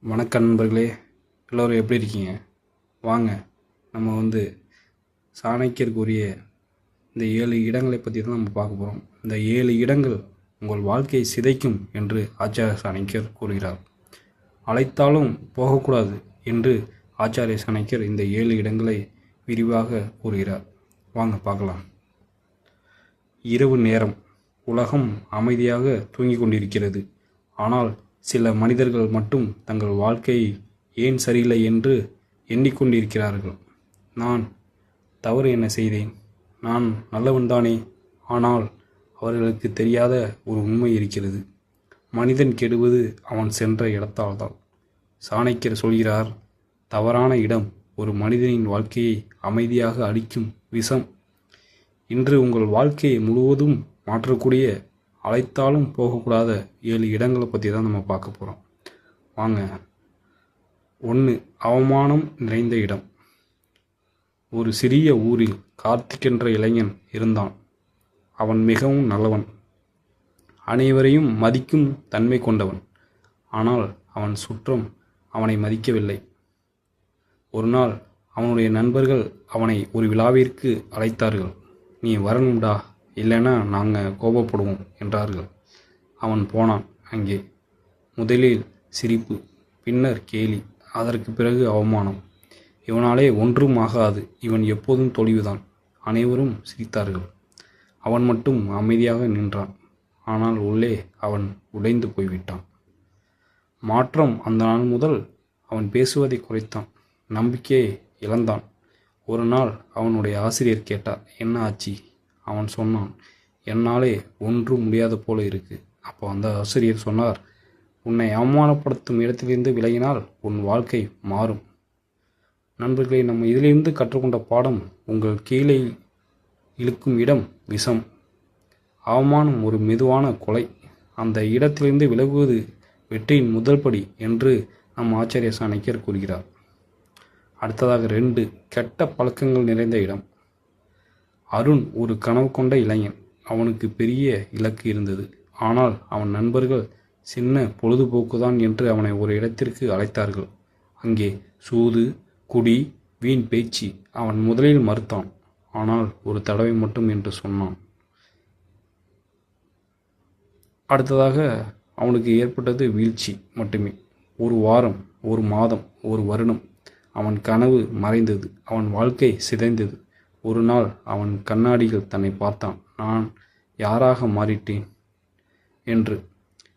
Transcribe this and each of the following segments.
வணக்கம் நண்பர்களே, எல்லோரும் எப்படி இருக்கீங்க? வாங்க நம்ம சாணக்கியருக்குரிய இந்த 7 இடங்களை பற்றி தான் நம்ம பார்க்க போகிறோம். இந்த 7 இடங்கள் உங்கள் வாழ்க்கையை சிதைக்கும் என்று ஆச்சாரிய சாணக்கியர் கூறுகிறார். அழைத்தாலும் போகக்கூடாது என்று ஆச்சாரிய சாணக்கியர் இந்த 7 இடங்களை விரிவாக கூறுகிறார். வாங்க பார்க்கலாம். இரவு நேரம். உலகம் அமைதியாக தூங்கிக் கொண்டிருக்கிறது. ஆனால் சில மனிதர்கள் மட்டும் தங்கள் வாழ்க்கை ஏன் சரியில்லை என்று எண்ணிக்கொண்டிருக்கிறார்கள். நான் தவறு என்ன செய்தேன்? நான் நல்லவன்தானே? ஆனால் அவர்களுக்கு தெரியாத ஒரு உண்மை இருக்கிறது. மனிதன் கெடுவது அவன் சென்ற இடத்தால்தான். சாணக்கியர் சொல்கிறார், தவறான இடம் ஒரு மனிதனின் வாழ்க்கையை அமைதியாக அளிக்கும் விஷம். இன்று உங்கள் வாழ்க்கையை முழுவதும் மாற்றக்கூடிய அழைத்தாலும் போகக்கூடாத 7 இடங்களை பற்றி தான் நம்ம பார்க்க போகிறோம். வாங்க. 1. அவமானம் நிறைந்த இடம். ஒரு சிறிய ஊரில் கார்த்திக் என்ற இளைஞன் இருந்தான். அவன் மிகவும் நல்லவன், அனைவரையும் மதிக்கும் தன்மை கொண்டவன். ஆனால் அவன் சுற்றம் அவனை மதிக்கவில்லை. ஒரு நாள் அவனுடைய நண்பர்கள் அவனை ஒரு விழாவிற்கு அழைத்தார்கள். நீ வரணும்டா, இல்லைன்னா நாங்கள் கோபப்படுவோம் என்றார்கள். அவன் போனான். அங்கே முதலில் சிரிப்பு, பின்னர் கேலி, அதற்கு பிறகு அவமானம். இவனாலே ஒன்றும் ஆகாது, இவன் எப்போதும் தொலைவுதான். அனைவரும் சிரித்தார்கள். அவன் மட்டும் அமைதியாக நின்றான். ஆனால் உள்ளே அவன் உடைந்து போய்விட்டான். மாற்றம். அந்த நாள் முதல் அவன் பேசுவதை குறைத்தான், நம்பிக்கையை இழந்தான். ஒரு நாள் அவனுடைய ஆசிரியர் கேட்டார், என்ன ஆச்சு? அவன் சொன்னான், என்னாலே ஒன்றும் முடியாத போல இருக்கு. அப்போ அந்த ஆசிரியர் சொன்னார், உன்னை அவமானப்படுத்தும் இடத்திலிருந்து விலகினால் உன் வாழ்க்கை மாறும். நண்பர்களை, நம்ம இதிலிருந்து கற்றுக்கொண்ட பாடம், உங்கள் கீழே இழுக்கும் இடம் விஷம். அவமானம் ஒரு மெதுவான கொலை. அந்த இடத்திலிருந்து விலகுவது வெற்றியின் முதல் படி என்று நம் ஆச்சாரிய சாணக்கியர் கூறுகிறார். அடுத்ததாக 2. கெட்ட பழக்கங்கள் நிறைந்த இடம். அருண் ஒரு கனவு கொண்ட இளைஞன். அவனுக்கு பெரிய இலக்கு இருந்தது. ஆனால் அவன் நண்பர்கள் சின்ன பொழுதுபோக்குதான் என்று அவனை ஒரு இடத்திற்கு அழைத்தார்கள். அங்கே சூது, குடி, வீண் பேச்சு. அவன் முதலில் மறுத்தான். ஆனால் ஒரு தடவை மட்டும் என்று சொன்னான். அடுத்ததாக அவனுக்கு ஏற்பட்டது வீழ்ச்சி மட்டுமே. ஒரு வாரம், ஒரு மாதம், ஒரு வருடம். அவன் கனவு மறைந்தது. அவன் வாழ்க்கை சிதைந்தது. ஒரு நாள் அவன் கண்ணாடியில் தன்னை பார்த்தான். நான் யாராக மாறிட்டேன் என்று.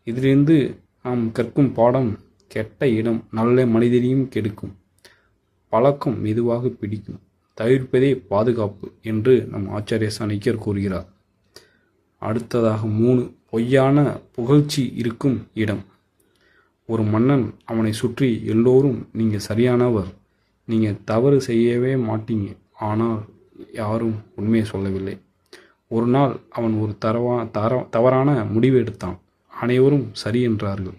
இதிலிருந்து நாம் கற்கும் பாடம், கெட்ட இடம் நல்ல மனிதனையும் கெடுக்கும். பழக்கம் மெதுவாக பிடிக்கும், தவிர்ப்பதே பாதுகாப்பு என்று நம் ஆச்சாரிய சாணக்கியர் கூறுகிறார். அடுத்ததாக 3. பொய்யான புகழ்ச்சி இருக்கும் இடம். ஒரு மன்னன், அவனை சுற்றி எல்லோரும் நீங்கள் சரியானவர், நீங்கள் தவறு செய்யவே மாட்டீங்க. ஆனால் யாரும் உண்மையை சொல்லவில்லை. ஒரு நாள் அவன் ஒரு தவறான முடிவு எடுத்தான். அனைவரும் சரி என்றார்கள்.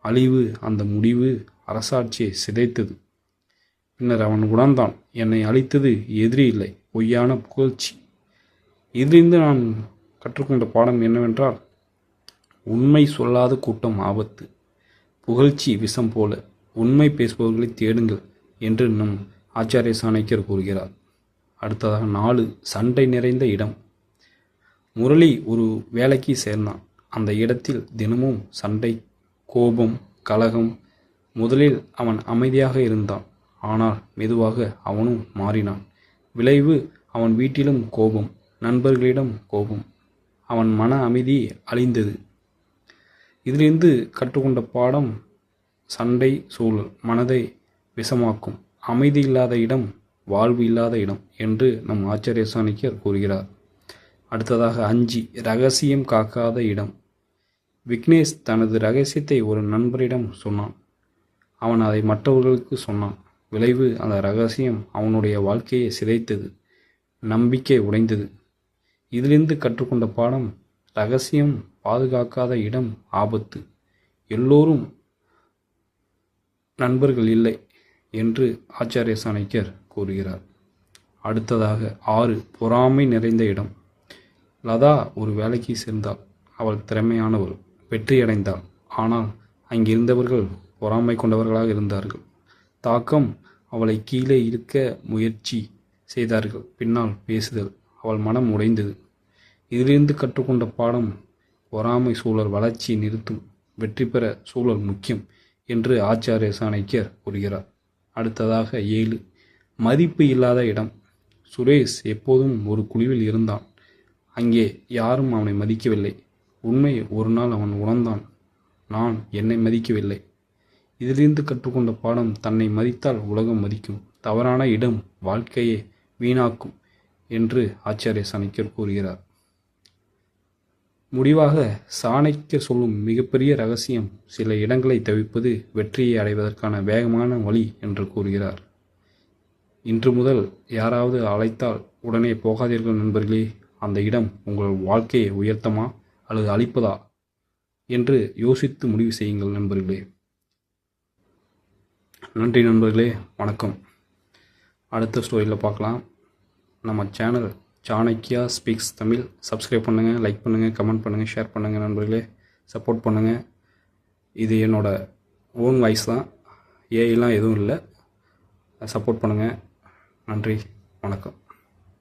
அழிவு. அந்த முடிவு அரசாட்சியை சிதைத்தது. பின்னர் அவன் உணர்ந்தான், என்னை அழித்தது எதிரி இல்லை, பொய்யான புகழ்ச்சி. இதிலிருந்து நான் கற்றுக்கொண்ட பாடம் என்னவென்றால், உண்மை சொல்லாத கூட்டம் ஆபத்து, புகழ்ச்சி விஷம் போல. உண்மை பேசுபவர்களை தேடுங்கள் என்று நம் ஆச்சாரிய சாணக்கியர் கூறுகிறார். அடுத்ததாக 4. சண்டை நிறைந்த இடம். முரளி ஒரு வேலைக்கு சேர்ந்தான். அந்த இடத்தில் தினமும் சண்டை, கோபம், கலகம். முதலில் அவன் அமைதியாக இருந்தான். ஆனால் மெதுவாக அவனும் மாறினான். விளைவு, அவன் வீட்டிலும் கோபம், நண்பர்களிடம் கோபம். அவன் மன அமைதி அழிந்தது. இதிலிருந்து கற்றுக்கொண்ட பாடம், சண்டை சூழல் மனதை விஷமாக்கும். அமைதி இல்லாத இடம் வாழ்வு இல்லாத இடம் என்று நம் ஆச்சாரிய சாணக்கியர் கூறுகிறார். அடுத்ததாக 5. ரகசியம் காக்காத இடம். விக்னேஷ் தனது ரகசியத்தை ஒரு நண்பரிடம் சொன்னான். அவன் அதை மற்றவர்களுக்கு சொன்னான். விளைவு, அந்த ரகசியம் அவனுடைய வாழ்க்கையை சிதைத்தது. நம்பிக்கை உடைந்தது. இதிலிருந்து கற்றுக்கொண்ட பாடம், ரகசியம் பாதுகாக்காத இடம் ஆபத்து. எல்லோரும் நண்பர்கள் இல்லை என்று ஆச்சாரிய சாணக்கியர் கூறுகிறார். அடுத்ததாக 6. பொறாமை நிறைந்த இடம். லதா ஒரு வேலைக்கு சேர்ந்தாள். அவள் திறமையானவள், வெற்றியடைந்தாள். ஆனால் அங்கிருந்தவர்கள் பொறாமை கொண்டவர்களாக இருந்தார்கள். தாக்கம் அவளை கீழே இழுக்க முயற்சி செய்தார்கள். பின்னால் பேசுதல். அவள் மனம் உடைந்தது. இதிலிருந்து கற்றுக்கொண்ட பாடம், பொறாமை சூழல் வளர்ச்சியை நிறுத்தும், வெற்றி பெற சூழல் முக்கியம் என்று ஆச்சாரிய சாணக்கியர் கூறுகிறார். அடுத்ததாக 7, மதிப்பு இல்லாத இடம். சுரேஷ் எப்போதும் ஒரு குழுவில் இருந்தான். அங்கே யாரும் அவனை மதிக்கவில்லை. உண்மை ஒரு நாள் அவன் உணர்ந்தான். நான் என்னை மதிக்கவில்லை. இதிலிருந்து கற்றுக்கொண்ட பாடம், தன்னை மதித்தால் உலகம் மதிக்கும், தவறான இடம் வாழ்க்கையை வீணாக்கும் என்று ஆச்சாரிய சாணக்கியர் கூறுகிறார். முடிவாக சாணக்கியர் சொல்லும் மிகப்பெரிய ரகசியம், சில இடங்களை தவிர்ப்பது வெற்றியை அடைவதற்கான வேகமான வழி என்று கூறுகிறார். இன்று முதல் யாராவது அழைத்தால் உடனே போகாதீர்கள் நண்பர்களே. அந்த இடம் உங்கள் வாழ்க்கையை உயர்த்தமா அல்லது அழிப்பதா என்று யோசித்து முடிவு செய்யுங்கள் நண்பர்களே. நன்றி நண்பர்களே, வணக்கம். அடுத்த ஸ்டோரியில் பார்க்கலாம். நம்ம channel Chanakya speaks Tamil subscribe பண்ணுங்கள், லைக் பண்ணுங்கள், கமெண்ட் பண்ணுங்கள், ஷேர் பண்ணுங்கள் நண்பர்களே. சப்போர்ட் பண்ணுங்கள். இது என்னோடய ஓன் வாய்ஸ் தான், ஏஐலாம் எதுவும் இல்லை. சப்போர்ட் பண்ணுங்கள். நன்றி, வணக்கம்.